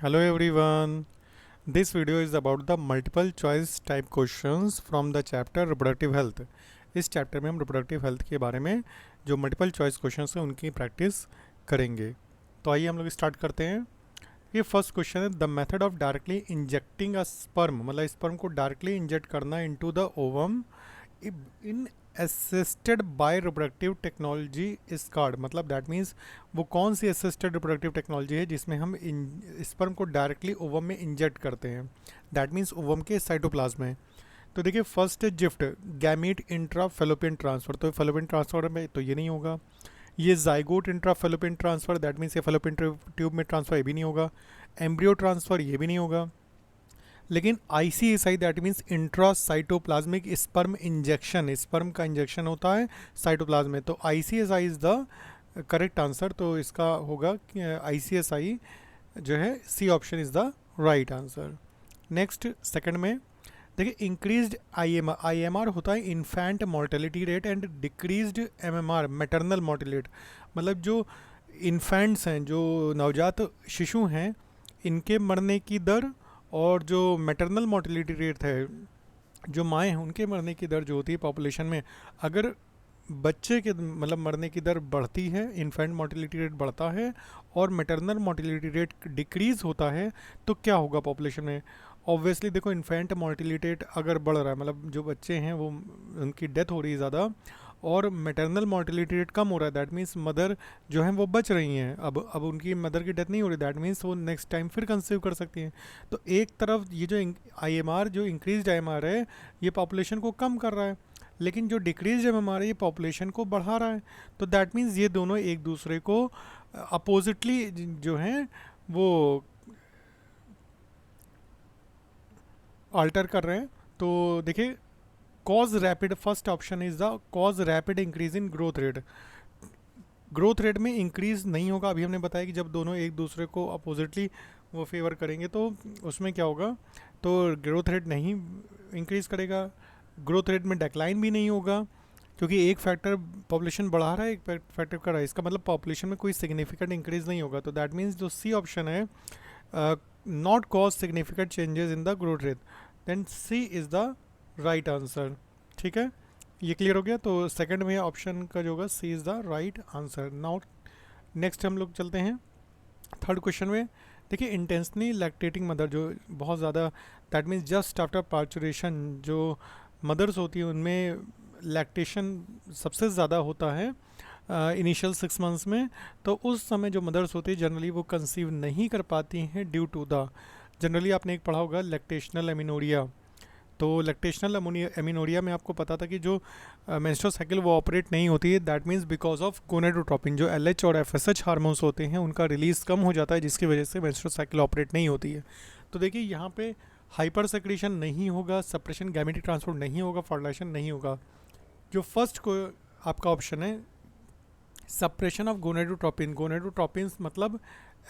Hello everyone. This video is about the multiple choice type questions from the chapter reproductive health. इस chapter में हम reproductive health के बारे में जो मल्टीपल चॉइस क्वेश्चंस हैं उनकी प्रैक्टिस करेंगे। तो आइए हम लोग स्टार्ट करते हैं। ये फर्स्ट क्वेश्चन है, the method of directly injecting a sperm, मतलब स्पर्म को डायरेक्टली इंजेक्ट करना into the ovum in assisted by reproductive technology is called, मतलब दैट मीन्स वो कौन सी असिस्टेड रिप्रोडक्टिव टेक्नोलॉजी है जिसमें हम स्पर्म को डायरेक्टली ओवम में इंजेक्ट करते हैं, दैट मीन्स ओवम के साइटोप्लाज्म में। तो देखिए फर्स्ट है gift gamete intra fallopian transfer, तो फेलोपियन ट्रांसफर में तो ये नहीं होगा। ये zygote intra fallopian transfer, that means ये फेलोपियन ट्यूब में ट्रांसफर, ये भी नहीं होगा। एम्ब्रियो ट्रांसफर, ये भी नहीं होगा। लेकिन ICSI that means intra cytoplasmic sperm injection, sperm का इंजेक्शन होता है साइटोप्लाज्म में, तो ICSI is the correct answer. तो इसका होगा आईसीएसआई जो है C option is the right answer. Next second में देखिए इंक्रीज्ड आईएमआर, आईएमआर होता है infant mortality rate and decreased MMR maternal mortality, मतलब जो इन्फेंट्स हैं, जो नवजात शिशु हैं, इनके मरने की दर और जो मैटरनल मोर्टेलिटी रेट है, जो माएँ हैं उनके मरने की दर जो होती है पॉपुलेशन में, अगर बच्चे के मतलब मरने की दर बढ़ती है, इन्फेंट मोर्टेलिटी रेट बढ़ता है और मैटरनल मोर्टेलिटी रेट डिक्रीज़ होता है, तो क्या होगा पॉपुलेशन में? ऑब्वियसली देखो इन्फेंट मोर्टेलिटी रेट अगर बढ़ रहा है, मतलब जो बच्चे हैं वो उनकी डेथ हो रही है ज़्यादा, और मैटरनल मोर्टेलिटी रेट कम हो रहा है, दैट मीन्स मदर जो है वो बच रही हैं, अब उनकी मदर की डेथ नहीं हो रही, दैट मीन्स वो नेक्स्ट टाइम फिर कंसीव कर सकती हैं। तो एक तरफ ये जो आईएमआर, जो इंक्रीज्ड आईएमआर है, ये पॉपुलेशन को कम कर रहा है, लेकिन जो डिक्रीज एमएमआर है ये पॉपुलेशन को बढ़ा रहा है। तो दैट मीन्स ये दोनों एक दूसरे को अपोजिटली जो हैं वो अल्टर कर रहे हैं। तो देखिए cause rapid, first option is the cause rapid increase in growth rate. Growth rate में इंक्रीज नहीं होगा, अभी हमने बताया कि जब दोनों एक दूसरे को अपोजिटली वो फेवर करेंगे तो उसमें क्या होगा, तो ग्रोथ रेट नहीं इंक्रीज करेगा, ग्रोथ रेट में डिक्लाइन भी नहीं होगा, क्योंकि एक फैक्टर पॉपुलेशन बढ़ा रहा है, एक फैक्टर कर रहा है, इसका मतलब पॉपुलेशन में कोई सिग्निफिकेंट इंक्रीज नहीं होगा। तो दैट मीन्स जो सी ऑप्शन है, not cause significant changes in the growth rate, then C is the right answer. ठीक है, ये क्लियर हो गया। तो सेकंड में ऑप्शन का जो होगा C is the right answer. Now next हम लोग चलते हैं थर्ड क्वेश्चन में। देखिए इंटेंसली लैक्टेटिंग मदर, जो बहुत ज़्यादा, that means just after parturition जो मदर्स होती हैं उनमें लैक्टेशन सबसे ज़्यादा होता है इनिशियल 6 मंथ्स में। तो उस समय जो मदर्स होती है जनरली वो कंसीव नहीं कर पाती हैं ड्यू टू द, जनरली आपने एक पढ़ा होगा लैक्टेशनल एमिनोरिया। तो लैक्टेशनल एमिनोरिया में आपको पता था कि जो मेंस्ट्रुअल साइकिल वो ऑपरेट नहीं होती है, that means because of gonadotropin, जो एलएच और एफएसएच हार्मोन्स होते हैं उनका रिलीज कम हो जाता है, जिसकी वजह से मेंस्ट्रुअल साइकिल ऑपरेट नहीं होती है। तो देखिए यहाँ पे हाइपर सेक्रेशन नहीं होगा, सप्रेशन गैमेटिक ट्रांसपोर्ट नहीं होगा, फर्टिलाइजेशन नहीं होगा। जो फर्स्ट को आपका ऑप्शन है सप्रेशन ऑफ गोनेडोट्रोपिन, गोनेडोट्रोपिन मतलब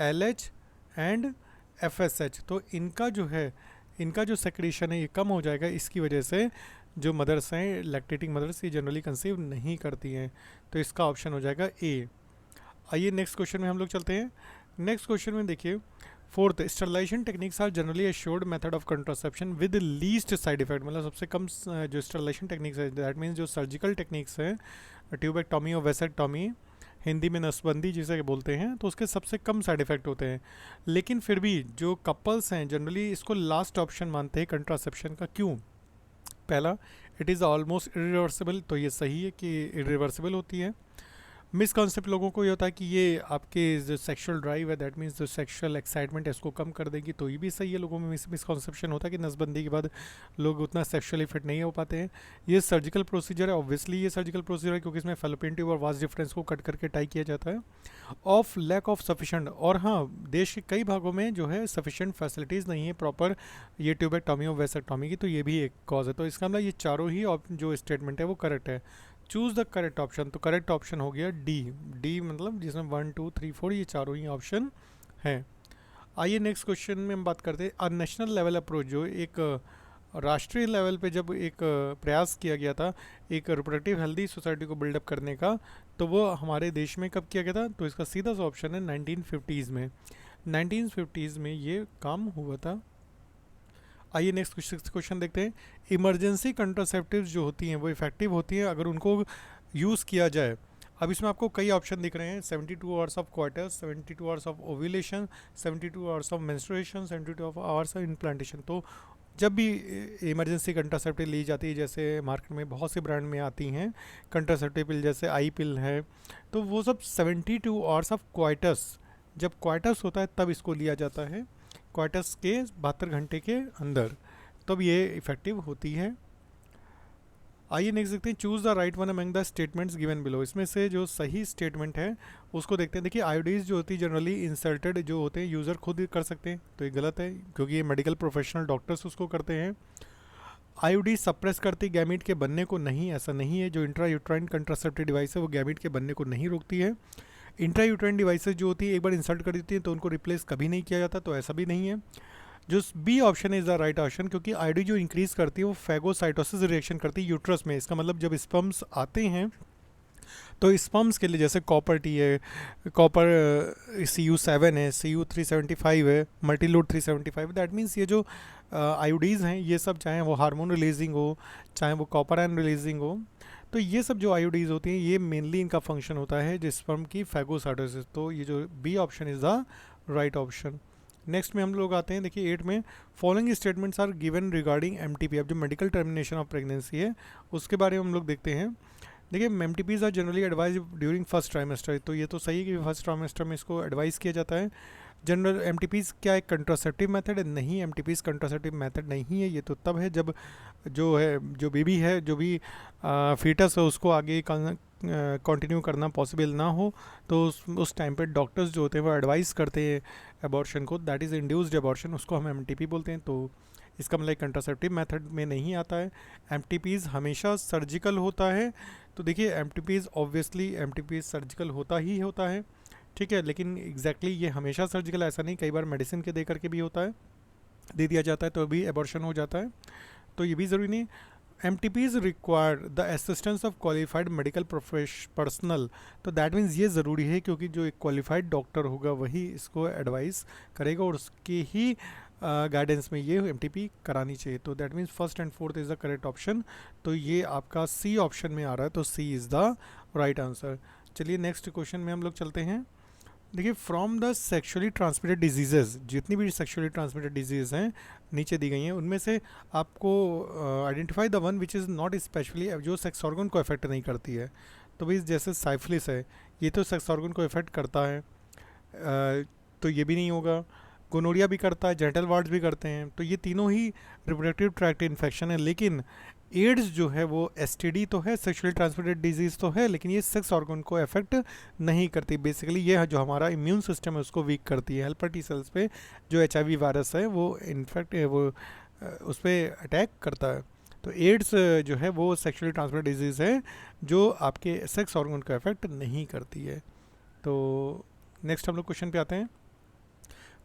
एलएच एंड एफएसएच, तो इनका जो है, इनका जो सेक्रेशन है ये कम हो जाएगा, इसकी वजह से जो मदर्स हैं लैक्टेटिंग मदर्स ये जनरली कंसीव नहीं करती हैं। तो इसका ऑप्शन हो जाएगा ए। आइए नेक्स्ट क्वेश्चन में हम लोग चलते हैं। नेक्स्ट क्वेश्चन में देखिए fourth, sterilisation techniques are generally assured method of contraception with least side effect, मतलब सबसे कम जो स्टरलाइजेशन टेक्निक्स है, दैट मीन्स जो सर्जिकल टेक्निक्स हैं, ट्यूबेक्टॉमी और वेसेक्टॉमी, हिंदी में नसबंदी जिसे बोलते हैं, तो उसके सबसे कम साइड इफ़ेक्ट होते हैं। लेकिन फिर भी जो कपल्स हैं जनरली इसको लास्ट ऑप्शन मानते हैं कंट्रासेप्शन का। क्यों? पहला, इट इज़ ऑलमोस्ट इरिवर्सिबल, तो ये सही है कि इरिवर्सिबल होती है। मिसकॉन्सेप्ट लोगों को ये होता है कि ये आपके जो सेक्सुअल ड्राइव है, दैट मीन्स जो सेक्सुअल एक्साइटमेंट है इसको कम कर देगी, तो ये भी सही है। लोगों में मिसकॉन्सेप्शन होता है कि नसबंदी के बाद लोग उतना सेक्सुअली फिट नहीं हो पाते हैं। ये सर्जिकल प्रोसीजर है, ऑब्वियसली ये सर्जिकल प्रोसीजर है क्योंकि इसमें फेलोपियन ट्यूब और वास डिफरेंस को कट करके टाई किया जाता है। ऑफ लैक ऑफ सफिशेंट, और हाँ देश के कई भागों में जो है सफिशेंट फैसिलिटीज़ नहीं है प्रॉपर ये ट्यूबेक्टॉमी और वेसेक्टॉमी की, तो ये भी एक कॉज है। तो इसका मतलब ये चारों ही जो स्टेटमेंट है वो करेक्ट है। चूज़ द करेक्ट ऑप्शन, तो करेक्ट ऑप्शन हो गया डी। डी मतलब जिसमें 1 2 3 4 ये चारों ही ऑप्शन हैं। आइए नेक्स्ट क्वेश्चन में हम बात करते हैं अ नेशनल लेवल अप्रोच, जो एक राष्ट्रीय लेवल पे जब एक प्रयास किया गया था एक रिप्रोडक्टिव हेल्दी सोसाइटी को बिल्डअप करने का, तो वो हमारे देश में कब किया गया था? तो इसका सीधा सा ऑप्शन है 1950s में। 1950s में ये काम हुआ था। आइए नेक्स्ट क्वेश्चन देखते हैं। इमरजेंसी कंट्रासेप्टिव्स जो होती हैं वो इफेक्टिव होती हैं अगर उनको यूज़ किया जाए। अब इसमें आपको कई ऑप्शन दिख रहे हैं, 72 hours of quarters, 72 hours of ovulation, 72 hours of menstruation, 72 hours of implantation. तो जब भी इमरजेंसी कंट्रासेप्टिव ली जाती है, जैसे मार्केट में बहुत से ब्रांड में आती हैं कंट्रासेप्टिव पिल, जैसे आई पिल है, तो वो सब 72 आवर्स ऑफ क्वार्टर्स, जब क्वार्टर्स होता है तब इसको लिया जाता है, क्वार्टर्स के 72 घंटे के अंदर, तब ये इफेक्टिव होती है। आइए नेक्स्ट देखते हैं। Choose the right one among the statements given below. इसमें से जो सही स्टेटमेंट है उसको देखते हैं। देखिए आईओडीज जो होती है जनरली इंसर्टेड जो होते हैं यूज़र खुद कर सकते हैं, तो ये गलत है क्योंकि ये मेडिकल प्रोफेशनल डॉक्टर्स उसको करते हैं। आईओडी सप्रेस करती गैमीट के बनने को नहीं, ऐसा नहीं है। जो इंट्रायूट्राइन कंट्रासेप्टिव डिवाइस है वो गैमीट के बनने को नहीं रोकती है। इंट्रायूट्राइन डिवाइसेस जो होती है एक बार इंसर्ट कर देती है तो उनको रिप्लेस कभी नहीं किया जाता, तो ऐसा भी नहीं है। जो B option is the right option, क्योंकि आईडी जो इंक्रीज करती है वो फैगोसाइटोसिस रिएक्शन करती है यूट्रस में। इसका मतलब जब स्पर्म्स आते हैं तो स्पर्म्स के लिए जैसे कॉपर टी है, कॉपर CU7 है, CU375 है, मल्टीलोड 375, दैट मीन्स ये जो आयोडीज़ हैं ये सब चाहे वो हार्मोन रिलीजिंग हो, चाहे वो कॉपर आयन रिलीजिंग हो, तो ये सब जो आयोडीज़ होती हैं ये मेनली इनका फंक्शन होता है जो स्पर्म की फैगोसाइटोसिस। तो ये जो B option is the right option. Next में हम लोग आते हैं, देखिए 8 में following statements are given regarding MTP। अब जो मेडिकल टर्मिनेशन ऑफ प्रेगनेंसी है उसके बारे में हम लोग देखते हैं। देखिए MTPs are generally advise during first trimester, तो ये तो सही है कि फर्स्ट ट्राइमेस्टर में इसको एडवाइस किया जाता है। जनरल MTPs क्या एक कंट्रासेप्टिव मेथड है? नहीं, MTPs कंट्रासेप्टिव मेथड नहीं है। ये तो तब है जब जो है जो बेबी है, जो भी फीटस है उसको आगे कंटिन्यू करना पॉसिबल ना हो, तो उस टाइम पे डॉक्टर्स जो होते हैं वो एडवाइस करते हैं अबॉर्शन को, दैट इज़ इंड्यूस्ड अबॉर्शन, उसको हम MTP बोलते हैं। तो इसका मतलब कंट्रासेप्टिव मेथड में नहीं आता है। MTPs हमेशा सर्जिकल होता है। तो देखिए MTPs ऑब्वियसली MTPs सर्जिकल होता ही होता है, ठीक है, लेकिन एग्जैक्टली ये हमेशा सर्जिकल ऐसा नहीं, कई बार मेडिसिन के दे करके भी होता है, दे दिया जाता है तो भी एबॉर्शन हो जाता है, तो ये भी ज़रूरी नहीं। MTPs require the assistance of qualified medical personnel, तो दैट मीन्स ये ज़रूरी है क्योंकि जो एक क्वालिफाइड डॉक्टर होगा वही इसको एडवाइस करेगा और उसके ही गाइडेंस में ये MTP करानी चाहिए। तो that means first and fourth is the correct option. तो ये आपका सी ऑप्शन में आ रहा है, तो सी इज़ द राइट आंसर। चलिए नेक्स्ट क्वेश्चन में हम लोग चलते हैं। देखिए from the sexually transmitted diseases, जितनी भी सेक्सुअली ट्रांसमिटेड डिजीज़ हैं नीचे दी गई हैं, उनमें से आपको identify the one which is not specially, जो सेक्स ऑर्गन को अफेक्ट नहीं करती है। तो भाई जैसे साइफिलिस है, ये तो सेक्स ऑर्गन को अफेक्ट करता है, तो ये भी नहीं होगा। गोनोरिया भी करता है, जेनिटल वार्ड्स भी करते हैं, तो ये तीनों ही रिप्रोडक्टिव ट्रैक्ट इन्फेक्शन है। लेकिन एड्स जो है वो STD तो है, सेक्सुअली ट्रांसमिटेड डिजीज़ तो है, लेकिन ये सेक्स ऑर्गन को अफेक्ट नहीं करती। बेसिकली ये जो हमारा इम्यून सिस्टम है उसको वीक करती है। हेल्पर टी सेल्स पे जो HIV वायरस है वो इनफेक्ट वो उस पर अटैक करता है। तो एड्स जो है वो सेक्सुअली ट्रांसमिटेड डिजीज़ है जो आपके सेक्स ऑर्गन को अफेक्ट नहीं करती है। तो नेक्स्ट हम लोग क्वेश्चन पे आते हैं।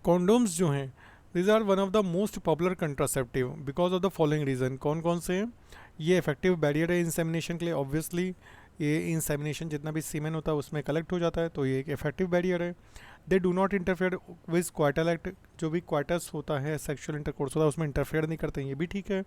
कॉन्डोम्स जो हैं these are one of the most popular contraceptive because of the following reason. कौन कौन से हैं? ये इफेक्टिव बैरियर है इंसेमिनेशन के लिए, ऑब्वियसली ये इंसेमिनेशन जितना भी सीमेन होता है उसमें कलेक्ट हो जाता है, तो ये एक इफेक्टिव बैरियर है। They do not interfere with quarter act, जो भी क्वार्टर्स होता है सेक्सुअल इंटरकोर्स होता है उसमें इंटरफेयर नहीं करते हैं, ये भी ठीक है।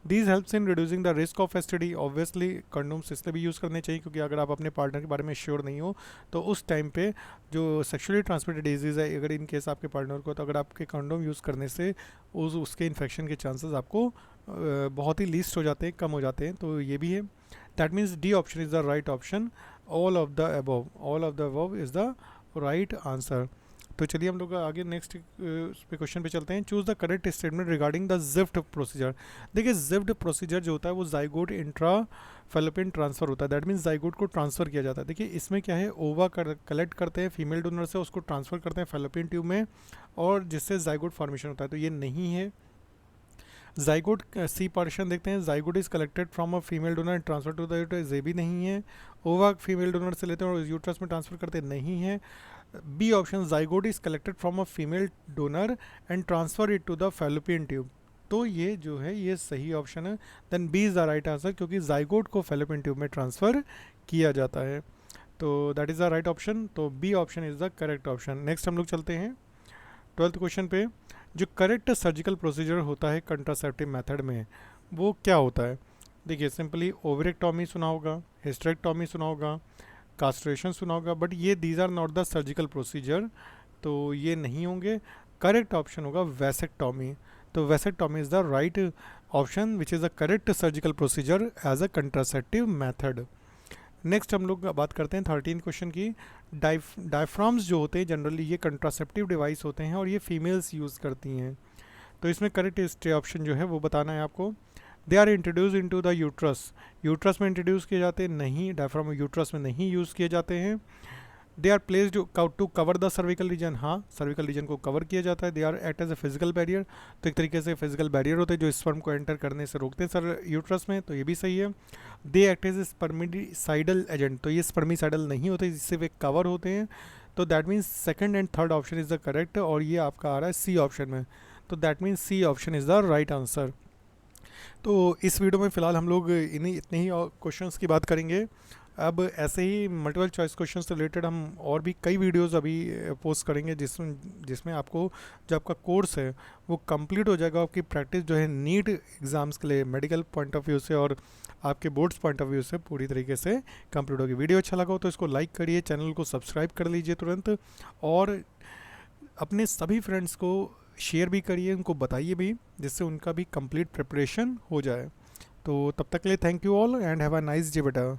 These helps in reducing the risk of STD, obviously condoms इसलिए भी यूज़ करने चाहिए क्योंकि अगर आप अपने पार्टनर के बारे में श्योर नहीं हो तो उस टाइम पे जो सेक्सुअली ट्रांसमिटेड डिजीज़ है, अगर इन केस आपके पार्टनर को, तो अगर आपके कंडोम यूज़ करने से उसके इन्फेक्शन के चांसेस आपको बहुत ही लीस्ट हो जाते हैं, कम हो जाते हैं, तो ये भी है। That means D option is the right option. All of the above is the right answer. तो चलिए हम लोग आगे नेक्स्ट क्वेश्चन पे चलते हैं। Choose the correct statement regarding the ZIFT procedure. देखिए ज़िफ्ट प्रोसीजर जो होता है वो जाइगोट इंट्रा फेलोपियन ट्रांसफ़र होता है, दैट मीन्स जाइगोट को ट्रांसफ़र किया जाता है। देखिए इसमें क्या है, ओवा कलेक्ट करते हैं फीमेल डोनर से, उसको ट्रांसफ़र करते हैं फेलोपियन ट्यूब में और जिससे जाइगोट फॉर्मेशन होता है, तो ये नहीं है। जाइगोट सी पार्टीशन देखते हैं, zygote is collected from a female donor and transfer to the uterus, ये भी नहीं है। ओवा फीमेल डोनर से लेते हैं और यूट्रस में ट्रांसफर करते नहीं है। B option zygote is collected from a female donor and transfer it to the fallopian tube, तो ये जो है ये सही ऑप्शन है। Then B is the right answer क्योंकि जाइगोट को फेलोपियन ट्यूब में ट्रांसफ़र किया जाता है, तो that is the right option. तो B option is the correct option. Next हम लोग चलते हैं। 12th क्वेश्चन पे जो करेक्ट सर्जिकल प्रोसीजर होता है कंट्रासेप्टिव मेथड में वो क्या होता है। देखिए सिंपली ओवरेक्टॉमी सुना होगा, हिस्टेरेक्टॉमी सुना होगा, कास्ट्रेशन सुना होगा, बट ये these are not the surgical procedure, तो ये नहीं होंगे। करेक्ट ऑप्शन होगा वैसेक्टॉमी। तो vasectomy is the right option which is the correct surgical procedure as a contraceptive method. Next हम लोग बात करते हैं 13 क्वेश्चन की। डायफ्राम्स जो होते हैं जनरली ये कंट्रासेप्टिव डिवाइस होते हैं और ये फीमेल्स यूज़ करती हैं। तो इसमें करेक्ट स्टे ऑप्शन जो है वो बताना है आपको। They are introduce into the uterus, uterus में इंट्रोड्यूस किए जाते हैं नहीं, डायफ्राम यूट्रस में नहीं यूज़ किए जाते हैं। They are placed to cover the cervical region, हाँ सर्विकल रीजन को कवर किया जाता है। They are act as a physical barrier, तो एक तरीके से फिजिकल बैरियर होते हैं जो स्पर्म को एंटर करने से रोकते हैं सर यूट्रस में, तो ये भी सही है। They act as a spermicidal agent, तो ये स्पर्मिसाइडल नहीं होते, जिससे वे कवर होते हैं। तो that means second and third option is the correct, और ये आपका आ रहा है सी ऑप्शन में, तो that means C option is the right answer. तो इस वीडियो में फ़िलहाल हम लोग इन्हीं इतने ही क्वेश्चंस की बात करेंगे। अब ऐसे ही मल्टीपल चॉइस क्वेश्चन से रिलेटेड हम और भी कई वीडियोस अभी पोस्ट करेंगे, जिसमें आपको जो आपका कोर्स है वो कंप्लीट हो जाएगा। आपकी प्रैक्टिस जो है नीट एग्ज़ाम्स के लिए मेडिकल पॉइंट ऑफ व्यू से और आपके बोर्ड्स पॉइंट ऑफ व्यू से पूरी तरीके से कंप्लीट होगी। वीडियो अच्छा लगा हो तो इसको लाइक करिए, चैनल को सब्सक्राइब कर लीजिए तुरंत, और अपने सभी फ्रेंड्स को शेयर भी करिए, उनको बताइए भी, जिससे उनका भी कंप्लीट प्रिपरेशन हो जाए। तो तब तक के लिए thank you all and have a nice day बेटा।